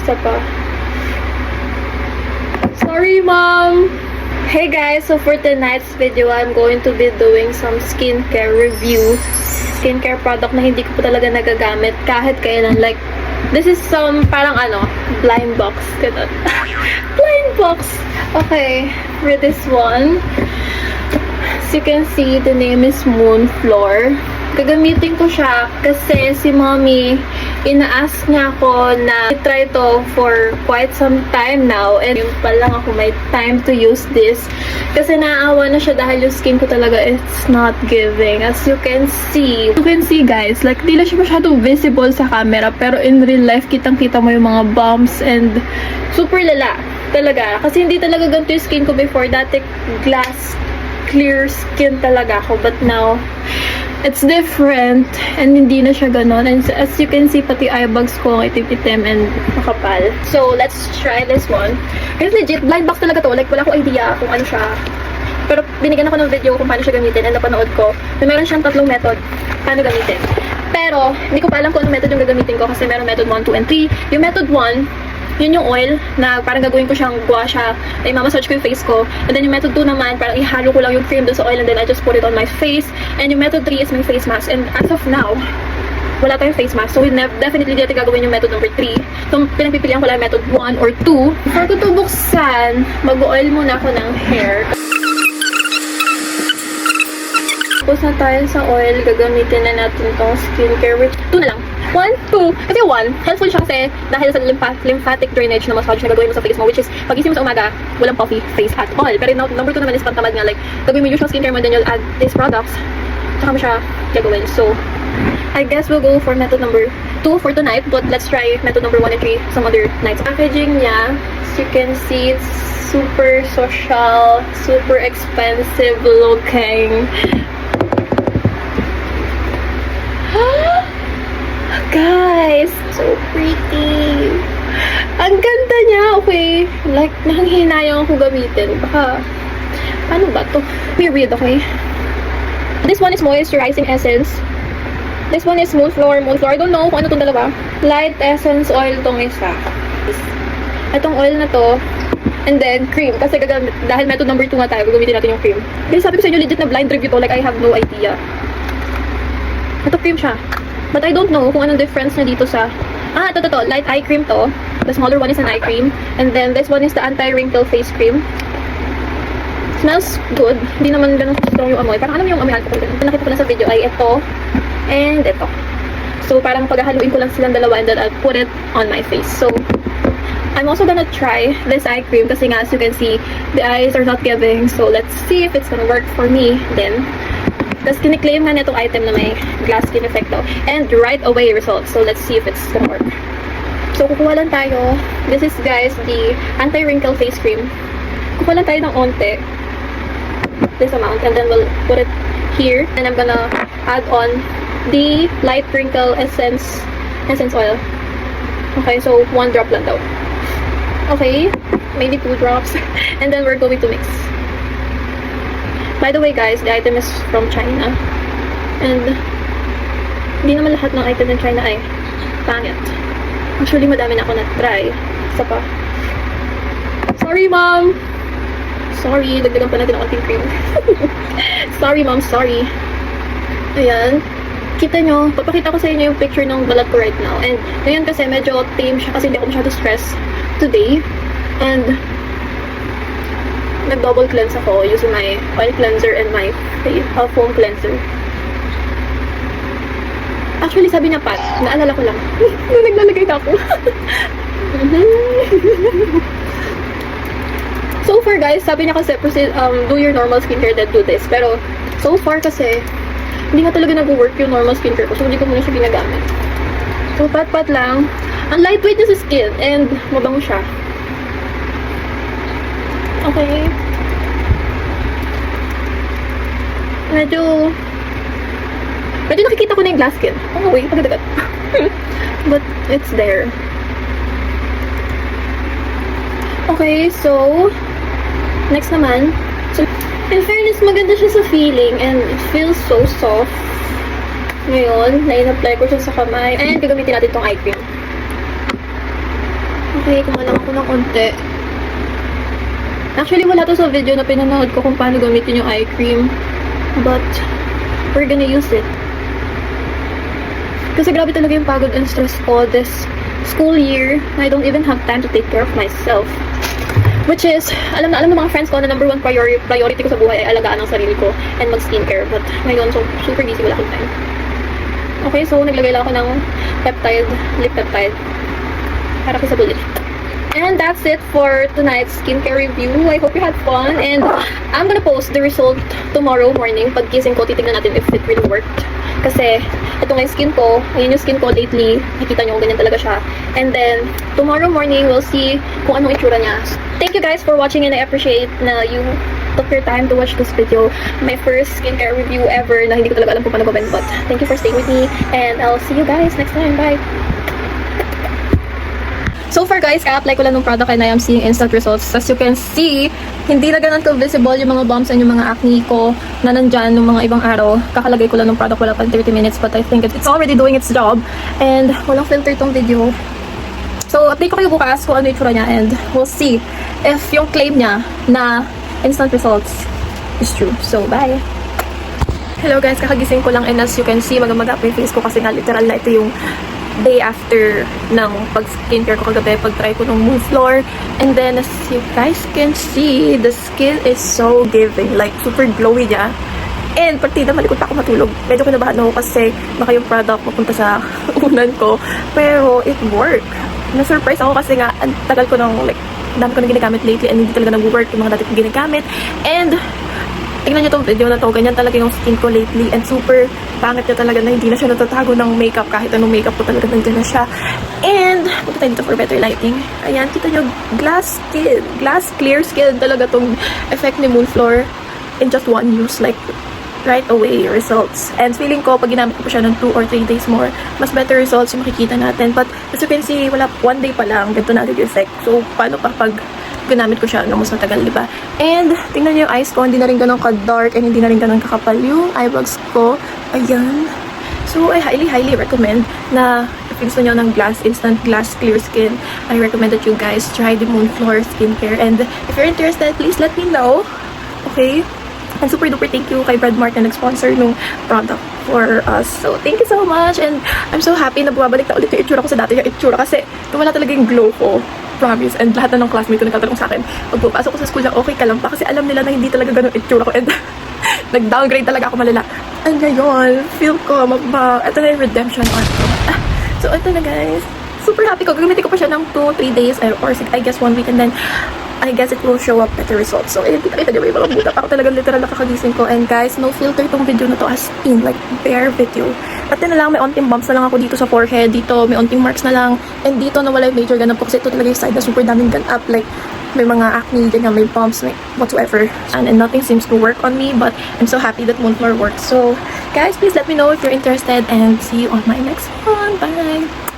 Isa pa. Sorry, Mom! Hey guys, so for tonight's video, I'm going to be doing some skincare review. Skincare product na hindi ko pa talaga nagagamit kahit kailan. Like, this is some parang blind box. Ganun. Blind box! Okay, for this one, as you can see, the name is Moonfloor. Gagamitin ko siya kasi si Mommy, ina-ask niya ako na i-try to for quite some time now. And yung pa lang ako may time to use this. Kasi naaawa na siya dahil yung skin ko talaga it's not giving. As you can see guys, like di lang siya masyadong visible sa camera. Pero in real life, kitang-kita mo yung mga bumps and super lala. Talaga. Kasi hindi talaga ganito yung skin ko before. Dati glass clear skin talaga ako. But now, it's different and hindi na siya ganon. And as you can see, pati eye bags ko itim-itim and makapal. So, let's try this one. Guys, legit, blind box talaga to. Like, wala ko idea kung ano siya. Pero binigyan ako ng video kung paano siya gamitin and napanood ko na meron siyang 3 method paano gamitin. Pero, hindi ko pa alam kung anong method yung gagamitin ko kasi meron method 1, 2, and 3. Yung method 1, yun yung oil na parang gagawin ko siyang gua siya. Ay, mamassage ko yung face ko. And then yung method 2 naman, parang ihalo ko lang yung cream doon sa oil and then I just put it on my face. And yung method 3 is my face mask. And as of now, wala tayong face mask. So, we definitely dito gagawin yung method number 3. So, pinagpipilian ko lang method 1 or 2. Before ko ito buksan, mag-oil muna ako ng hair. Tapos na tayo sa oil, gagamitin na natin itong skincare. 2 na lang. 1, 2. Kasi 1, helpful siya kasi dahil sa lymphatic drainage na massage na gagawin mo sa face mo, which is pagising mo sa umaga, walang puffy face at all. Pero number 2 naman is pantamad nga, like, gagawin mo usual skincare mo, then you'll add these products, tsaka mo siya gagawin. So, I guess we'll go for method number 2 for tonight, but let's try method number 1 and 3 some other nights. Packaging niya, as you can see, it's super social, super expensive looking. Guys, so pretty. Ang ganda niya, okay. Like, nanghihinayang ako gamitin. Baka, paano ba to? Period, okay. This one is moisturizing essence. This one is Moonfloor. I don't know kung ano itong dalawa. Light essence oil tong isa. Itong oil na to. And then, cream. Kasi dahil method number 2 nga tayo, gagamitin natin yung cream. Kasi sabi ko sa inyo, legit na blind review to. Like, I have no idea. Ito cream siya. But I don't know kung anong difference na dito sa... ito. Light eye cream to. The smaller one is an eye cream. And then, this one is the anti-wrinkle face cream. Smells good. Hindi naman ganun strong yung amoy. Parang alam mo yung amoy alcohol. Nakita ko lang sa video ay ito. And ito. So, parang paghahaluin ko lang silang dalawa and then I'll put it on my face. So, I'm also gonna try this eye cream kasi nga, as you can see, the eyes are not giving. So, let's see if it's gonna work for me then. Tapos kiniklaim nga na itong item na may glass skin effect daw. And right away results. So let's see if it's gonna work. So kukuha lang tayo. This is guys the anti-wrinkle face cream. Kukuha lang tayo ng onte. This amount. And then we'll put it here. And I'm gonna add on the light wrinkle essence oil. Okay, so 1 drop lang daw. Okay, maybe 2 drops. And then we're going to mix. By the way guys, the item is from China. And hindi naman lahat ng item ng China ay pangit. Actually, madami na ako na-try. Isa pa. Sorry, Mom! Sorry, dagdagan pa natin ang konting cream. Sorry, Mom, sorry. Ayan. Kita nyo, papakita ko sa inyo yung picture ng balat ko right now. And ngayon kasi medyo tame siya kasi hindi ako masyado stress today. And nag-double cleanse ako using my oil cleanser and my foam cleanser. Actually, sabi niya Pat, naalala ko lang. Nung naglalagay na ako. So far guys, sabi niya kasi do your normal skincare then do this. Pero so far kasi, hindi nga talaga nag-work yung normal skincare ko. So hindi ko muna siya ginagamit. So pat-pat lang. Ang lightweight niya sa skin and mabango siya. Okay. Medyo nakikita ko na yung glass skin. Oh, wait, pagdagat. But it's there. Okay, so next naman. So, in fairness, maganda siya sa feeling and it feels so soft. Ngayon, na-in-apply ko siya sa kamay. And gagamitin natin tong eye cream. Okay, kumalang ako ng konti. Actually, wala to sa video na pinanood ko kung paano gamitin yung eye cream. But, we're gonna use it. Kasi grabe talaga yung pagod and stress ko this school year. I don't even have time to take care of myself. Which is, alam na ng mga friends ko na number one priority ko sa buhay ay alagaan ang sarili ko and mag-skincare. But ngayon, so super busy, wala akong time. Okay, so naglagay lang ako ng peptide, lip peptide. Para ko sa bullet. And that's it for tonight's skincare review. I hope you had fun. And I'm gonna post the result tomorrow morning. Pag gising ko, titignan natin if it really worked. Kasi, ito nga yung skin ko. Ayan yung skin ko lately. Nakita nyo, ganyan talaga siya. And then, tomorrow morning, we'll see kung anong itsura niya. Thank you guys for watching and I appreciate na you took your time to watch this video. My first skincare review ever na hindi ko talaga alam kung paano gawin. But, thank you for staying with me. And I'll see you guys next time. Bye! So far guys, ka-apply ko lang ng product and I am seeing instant results. As you can see, hindi na ganun ka-visible yung mga bumps and yung mga acne ko na nandyan ng mga ibang araw. Kakalagay ko lang ng product, wala pang 30 minutes but I think it's already doing its job. And walang filter itong video. So, update ko kayo bukas kung ano yung itsura niya and we'll see if yung claim niya na instant results is true. So, bye! Hello guys, kakagising ko lang and as you can see, magamaga pa yung face ko kasi nga literal na ito yung day after ng pag-skincare ko kagabi, pag-try ko ng Moonflor. And then, as you guys can see, the skin is so giving. Like, super glowy niya. And, partida, malikot ako matulog. Medyo kinabahan ako kasi baka yung product mapunta sa unan ko. Pero, it worked. Na-surprise ako kasi nga, ang tagal ko ng, like, dami ko na ginagamit lately and hindi talaga nag-work yung mga dati kong ginagamit. And, tingnan nyo tong video na to, ganyan talaga yung skin ko lately and super pangit niya talaga na hindi na siya natatago ng makeup kahit anong makeup ko talaga nandiyan na siya. And, punta tayo dito for better lighting. Ayan, kita nyo, glass skin, glass clear skin talaga tong effect ni Moonflor in just one use, like, right away results. And feeling ko, pag ginamit ko pa siya ng 2 or 3 days more, mas better results yung makikita natin. But, as you can see, wala, 1 day pa lang, ganito na agad yung effect. So, paano pa pag ginamit ko siya ng mas matagal, diba? And, tingnan niyo yung eyes ko, hindi na rin ganun ka-dark and hindi na rin ganun kakapal yung eyebags ko. Ayan. So, I highly recommend na if gusto nyo ng instant glass clear skin, I recommend that you guys try the Moonflor skincare. And if you're interested, please let me know. Okay? And super duper thank you kay Brad Mart na nag-sponsor nung product for us. So, thank you so much. And I'm so happy na bumabalik na ulit yung itsura ko sa dati yung itsura kasi wala talaga yung glow ko. Promise. And lahat na ng classmate ko nagtatanong sa akin pag pupasok ko sa school na okay ka lang pa kasi alam nila na hindi talaga ganun itsura ko and nag-downgrade talaga ako malala. And ngayon, feel ko ito na yung redemption arc ko. So, ito na guys. Super happy ko. Gagamitin ko pa siya ng 2-3 days or I guess 1 week and then I guess it will show up better results. So, kita niyo yung mga buta. Ako talagang literal nakakagising ko. And guys, no filter itong video na to as in, like, bare video. Pati na lang, may onting bumps na lang ako dito sa forehead. Dito, may onting marks na lang. And dito, nawala yung major ganap ko. Kasi ito talaga yung side na super daming ganap. Like, may mga acne, ganyan, may bumps, like, whatsoever. And nothing seems to work on me. But I'm so happy that Moonflor works. So, guys, please let me know if you're interested. And see you on my next one. Bye!